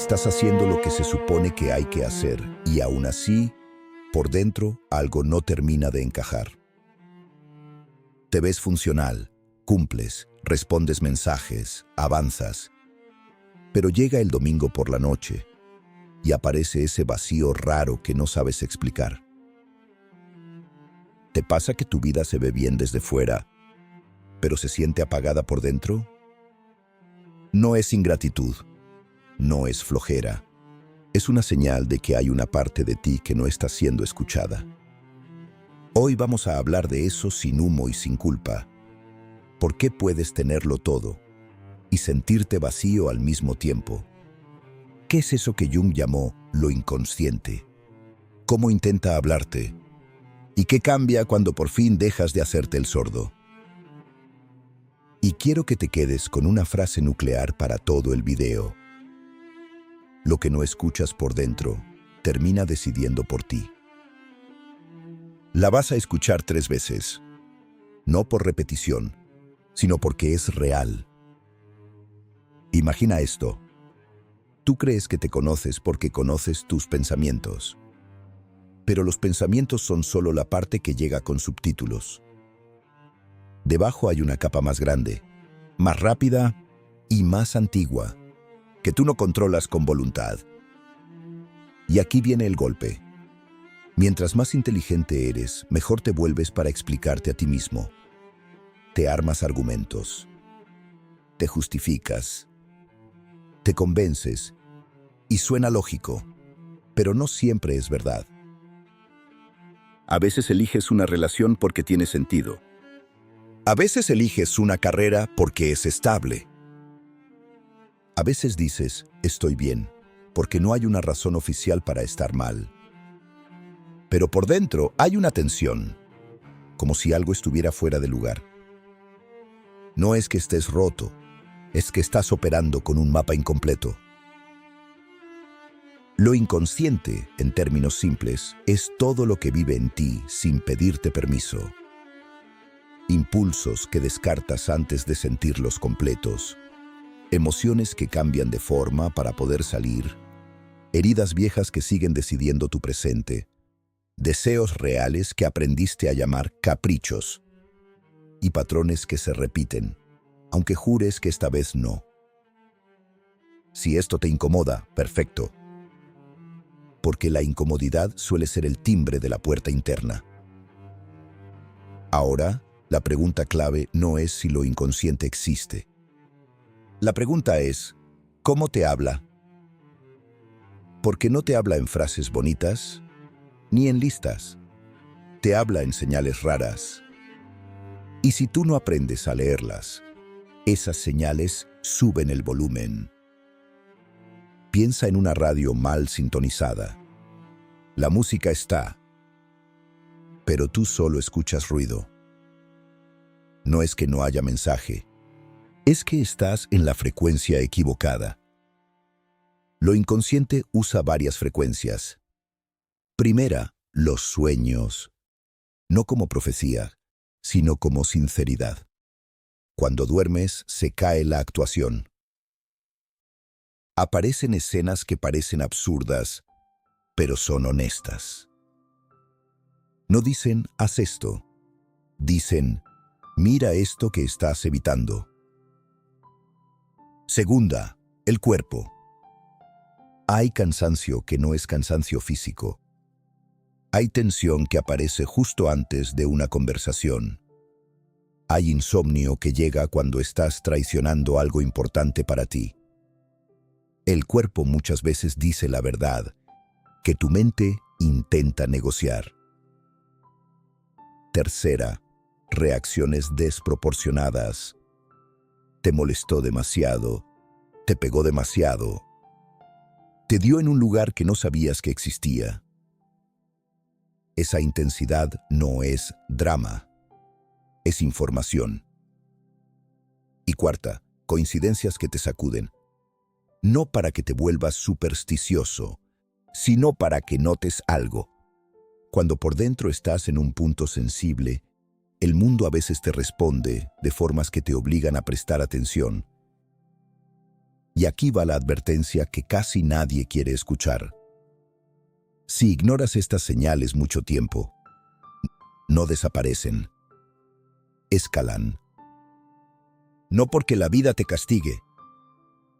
Estás haciendo lo que se supone que hay que hacer y aún así, por dentro, algo no termina de encajar. Te ves funcional, cumples, respondes mensajes, avanzas. Pero llega el domingo por la noche y aparece ese vacío raro que no sabes explicar. ¿Te pasa que tu vida se ve bien desde fuera, pero se siente apagada por dentro? No es ingratitud, no es flojera. Es una señal de que hay una parte de ti que no está siendo escuchada. Hoy vamos a hablar de eso sin humo y sin culpa. ¿Por qué puedes tenerlo todo y sentirte vacío al mismo tiempo? ¿Qué es eso que Jung llamó lo inconsciente? ¿Cómo intenta hablarte? ¿Y qué cambia cuando por fin dejas de hacerte el sordo? Y quiero que te quedes con una frase nuclear para todo el video. Lo que no escuchas por dentro termina decidiendo por ti. La vas a escuchar 3 veces, no por repetición, sino porque es real. Imagina esto. Tú crees que te conoces porque conoces tus pensamientos. Pero los pensamientos son solo la parte que llega con subtítulos. Debajo hay una capa más grande, más rápida y más antigua, que tú no controlas con voluntad. Y aquí viene el golpe. Mientras más inteligente eres, mejor te vuelves para explicarte a ti mismo. Te armas argumentos, te justificas, te convences y suena lógico, pero no siempre es verdad. A veces eliges una relación porque tiene sentido. A veces eliges una carrera porque es estable. A veces dices, estoy bien, porque no hay una razón oficial para estar mal. Pero por dentro hay una tensión, como si algo estuviera fuera de lugar. No es que estés roto, es que estás operando con un mapa incompleto. Lo inconsciente, en términos simples, es todo lo que vive en ti sin pedirte permiso. Impulsos que descartas antes de sentirlos completos, emociones que cambian de forma para poder salir, heridas viejas que siguen decidiendo tu presente, deseos reales que aprendiste a llamar caprichos y patrones que se repiten, aunque jures que esta vez no. Si esto te incomoda, perfecto, porque la incomodidad suele ser el timbre de la puerta interna. Ahora, la pregunta clave no es si lo inconsciente existe. La pregunta es, ¿cómo te habla? Porque no te habla en frases bonitas, ni en listas. Te habla en señales raras. Y si tú no aprendes a leerlas, esas señales suben el volumen. Piensa en una radio mal sintonizada. La música está, pero tú solo escuchas ruido. No es que no haya mensaje, es que estás en la frecuencia equivocada. Lo inconsciente usa varias frecuencias. Primera, los sueños, no como profecía, sino como sinceridad. Cuando duermes, se cae la actuación. Aparecen escenas que parecen absurdas, pero son honestas. No dicen, haz esto. Dicen, mira esto que estás evitando. Segunda, el cuerpo. Hay cansancio que no es cansancio físico. Hay tensión que aparece justo antes de una conversación. Hay insomnio que llega cuando estás traicionando algo importante para ti. El cuerpo muchas veces dice la verdad, que tu mente intenta negociar. Tercera, reacciones desproporcionadas. Te molestó demasiado, te pegó demasiado, te dio en un lugar que no sabías que existía. Esa intensidad no es drama, es información. Y cuarta, coincidencias que te sacuden. No para que te vuelvas supersticioso, sino para que notes algo. Cuando por dentro estás en un punto sensible, el mundo a veces te responde de formas que te obligan a prestar atención. Y aquí va la advertencia que casi nadie quiere escuchar. Si ignoras estas señales mucho tiempo, no desaparecen, escalan. No porque la vida te castigue,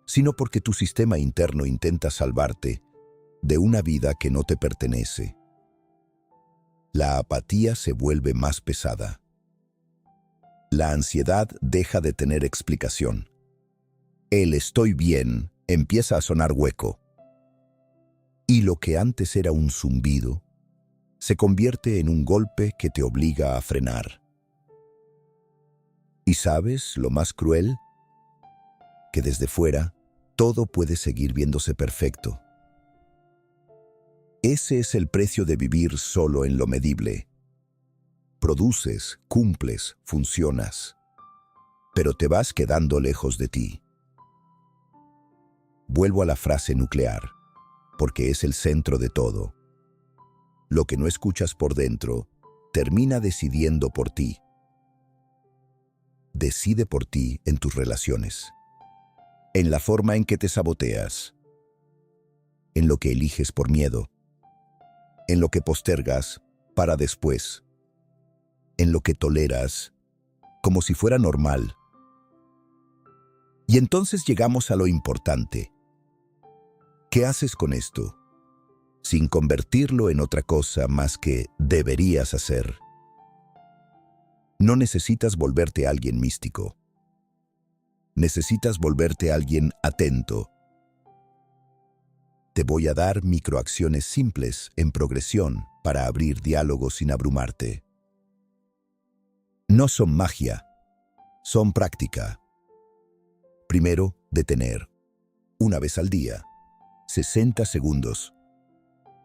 sino porque tu sistema interno intenta salvarte de una vida que no te pertenece. La apatía se vuelve más pesada. La ansiedad deja de tener explicación. El estoy bien empieza a sonar hueco. Y lo que antes era un zumbido se convierte en un golpe que te obliga a frenar. ¿Y sabes lo más cruel? Que desde fuera todo puede seguir viéndose perfecto. Ese es el precio de vivir solo en lo medible. Produces, cumples, funcionas, pero te vas quedando lejos de ti. Vuelvo a la frase nuclear, porque es el centro de todo. Lo que no escuchas por dentro termina decidiendo por ti. Decide por ti en tus relaciones, en la forma en que te saboteas, en lo que eliges por miedo, en lo que postergas para después, en lo que toleras como si fuera normal. Y entonces llegamos a lo importante. ¿Qué haces con esto? Sin convertirlo en otra cosa más que deberías hacer. No necesitas volverte alguien místico. Necesitas volverte alguien atento. Te voy a dar microacciones simples en progresión para abrir diálogos sin abrumarte. No son magia, son práctica. Primero, detener. Una vez al día. 60 segundos.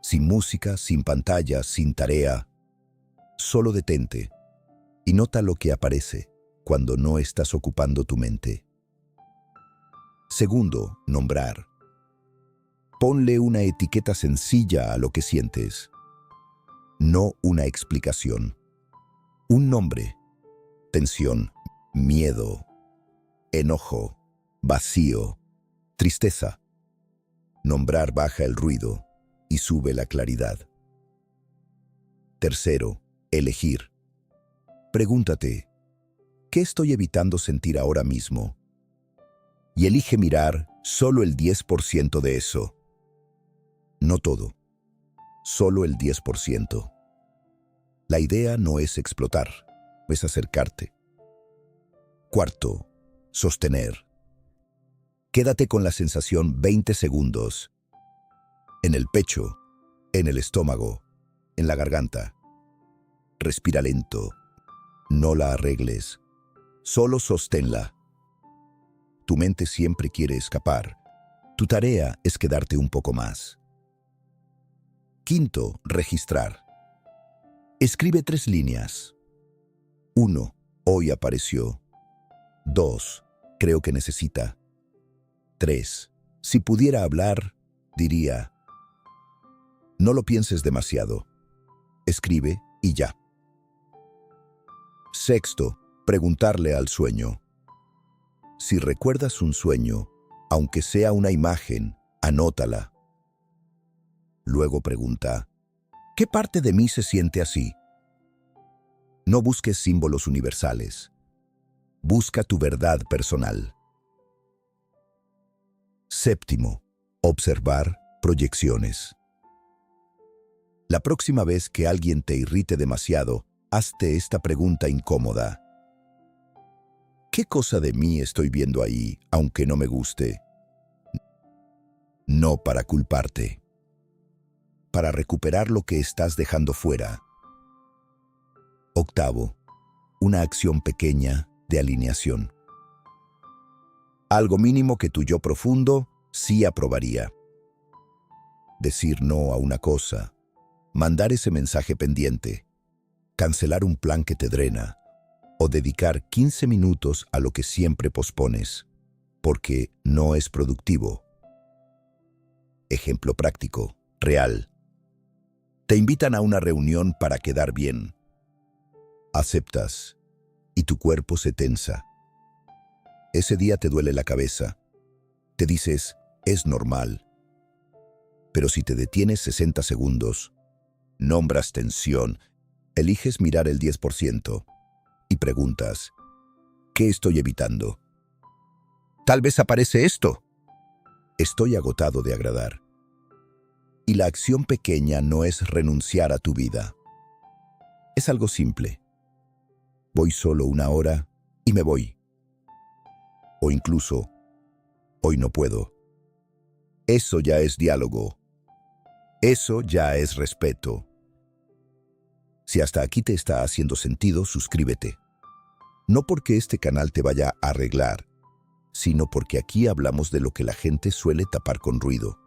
Sin música, sin pantalla, sin tarea. Solo detente y nota lo que aparece cuando no estás ocupando tu mente. Segundo, nombrar. Ponle una etiqueta sencilla a lo que sientes. No una explicación. Un nombre. Tensión, miedo, enojo, vacío, tristeza. Nombrar baja el ruido y sube la claridad. Tercero, elegir. Pregúntate, ¿qué estoy evitando sentir ahora mismo? Y elige mirar solo el 10% de eso. No todo, solo el 10%. La idea no es explotar, es acercarte. Cuarto, sostener. Quédate con la sensación 20 segundos. En el pecho, en el estómago, en la garganta. Respira lento. No la arregles. Solo sosténla. Tu mente siempre quiere escapar. Tu tarea es quedarte un poco más. Quinto, registrar. Escribe 3 líneas. 1. Hoy apareció. 2. Creo que necesita. 3. Si pudiera hablar, diría. No lo pienses demasiado. Escribe y ya. Sexto, preguntarle al sueño. Si recuerdas un sueño, aunque sea una imagen, anótala. Luego pregunta, ¿qué parte de mí se siente así? No busques símbolos universales. Busca tu verdad personal. Séptimo, observar proyecciones. La próxima vez que alguien te irrite demasiado, hazte esta pregunta incómoda. ¿Qué cosa de mí estoy viendo ahí, aunque no me guste? No para culparte. Para recuperar lo que estás dejando fuera. Octavo, una acción pequeña de alineación. Algo mínimo que tu yo profundo sí aprobaría. Decir no a una cosa, mandar ese mensaje pendiente, cancelar un plan que te drena o dedicar 15 minutos a lo que siempre pospones, porque no es productivo. Ejemplo práctico, real. Te invitan a una reunión para quedar bien. Aceptas y tu cuerpo se tensa. Ese día te duele la cabeza, Te dices, es normal. Pero si te detienes 60 segundos, nombras tensión, eliges mirar el 10% y preguntas, ¿qué estoy evitando? Tal vez aparece esto. Estoy agotado de agradar. Y la acción pequeña no es renunciar a tu vida. Es algo simple. Voy solo 1 hora y me voy. O incluso, hoy no puedo. Eso ya es diálogo. Eso ya es respeto. Si hasta aquí te está haciendo sentido, suscríbete. No porque este canal te vaya a arreglar, sino porque aquí hablamos de lo que la gente suele tapar con ruido.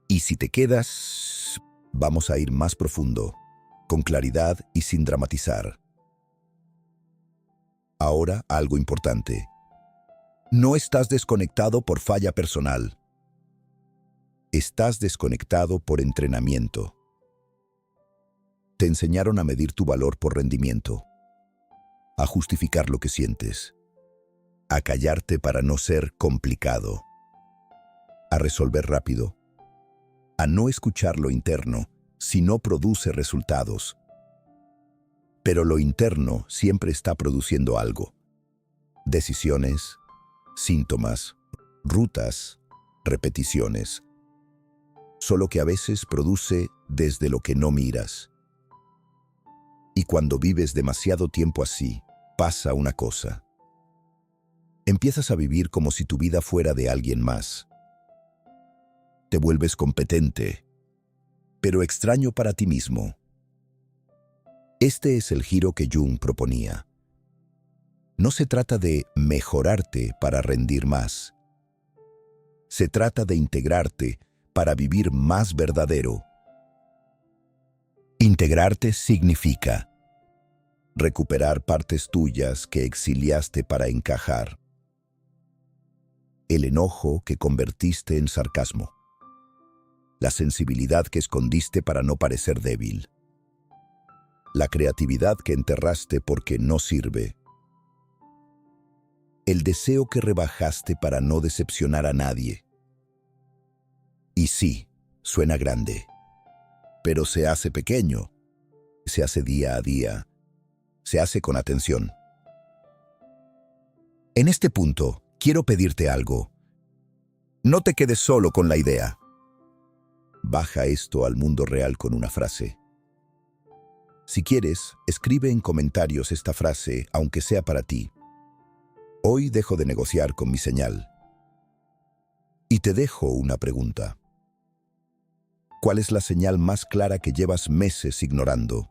Y si te quedas, vamos a ir más profundo, con claridad y sin dramatizar. Ahora, algo importante. No estás desconectado por falla personal. Estás desconectado por entrenamiento. Te enseñaron a medir tu valor por rendimiento, a justificar lo que sientes, a callarte para no ser complicado, a resolver rápido, a no escuchar lo interno si no produce resultados. Pero lo interno siempre está produciendo algo. Decisiones, síntomas, rutas, repeticiones. Solo que a veces produce desde lo que no miras. Y cuando vives demasiado tiempo así, pasa una cosa. Empiezas a vivir como si tu vida fuera de alguien más. Te vuelves competente, pero extraño para ti mismo. Este es el giro que Jung proponía. No se trata de mejorarte para rendir más. Se trata de integrarte para vivir más verdadero. Integrarte significa recuperar partes tuyas que exiliaste para encajar. El enojo que convertiste en sarcasmo. La sensibilidad que escondiste para no parecer débil. La creatividad que enterraste porque no sirve. El deseo que rebajaste para no decepcionar a nadie. Y sí, suena grande, pero se hace pequeño, se hace día a día, se hace con atención. En este punto, quiero pedirte algo. No te quedes solo con la idea. Baja esto al mundo real con una frase. Si quieres, escribe en comentarios esta frase, aunque sea para ti. Hoy dejo de negociar con mi señal. Y te dejo una pregunta. ¿Cuál es la señal más clara que llevas meses ignorando?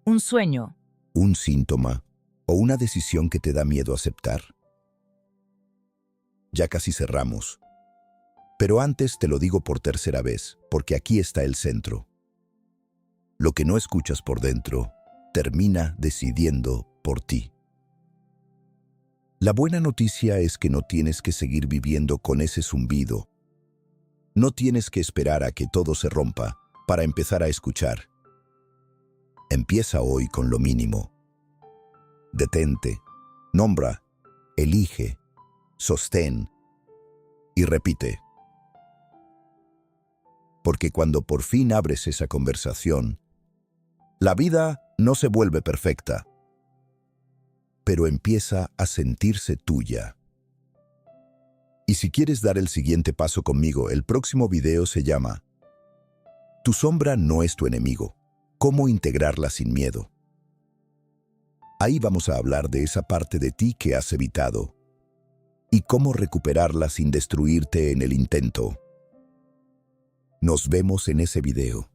Un sueño. ¿Un síntoma o una decisión que te da miedo aceptar? Ya casi cerramos. Pero antes te lo digo por tercera vez, porque aquí está el centro. Lo que no escuchas por dentro, termina decidiendo por ti. La buena noticia es que no tienes que seguir viviendo con ese zumbido. No tienes que esperar a que todo se rompa para empezar a escuchar. Empieza hoy con lo mínimo. Detente, nombra, elige, sostén y repite. Porque cuando por fin abres esa conversación, la vida no se vuelve perfecta, pero empieza a sentirse tuya. Y si quieres dar el siguiente paso conmigo, el próximo video se llama Tu sombra no es tu enemigo. ¿Cómo integrarla sin miedo? Ahí vamos a hablar de esa parte de ti que has evitado y cómo recuperarla sin destruirte en el intento. Nos vemos en ese video.